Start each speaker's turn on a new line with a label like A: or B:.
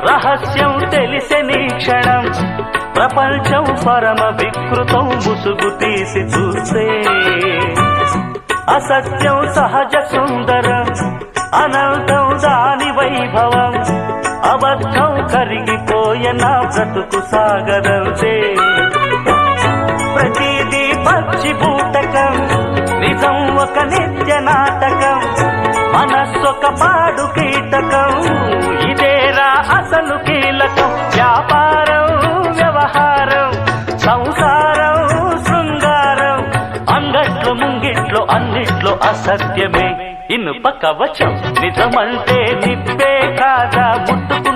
A: రహస్యం తెలిసెని క్షణం ప్రపంచం పరమ వికృతం ముసుగు తీసి చూస్తే అసత్యం సహజ సుందరం అనంతం దాని వైభవం అబద్ధం కరిగిపోయే నా బ్రతుకు సాగరంతే ప్రతిదీ పచ్చి బూటకం నిజం ఒక నిత్య నాటకం మనస్సొక పాడు కీటకం ఇదేరా అసలు కీలకం వ్యాపారం వ్యవహారం సంసారం శృంగారం అంగట్లో ముంగిట్లో అన్నిట్లో అసత్యమే ఇనుప కవచం నిజమంటే నిప్పే కాదా ముట్టుకు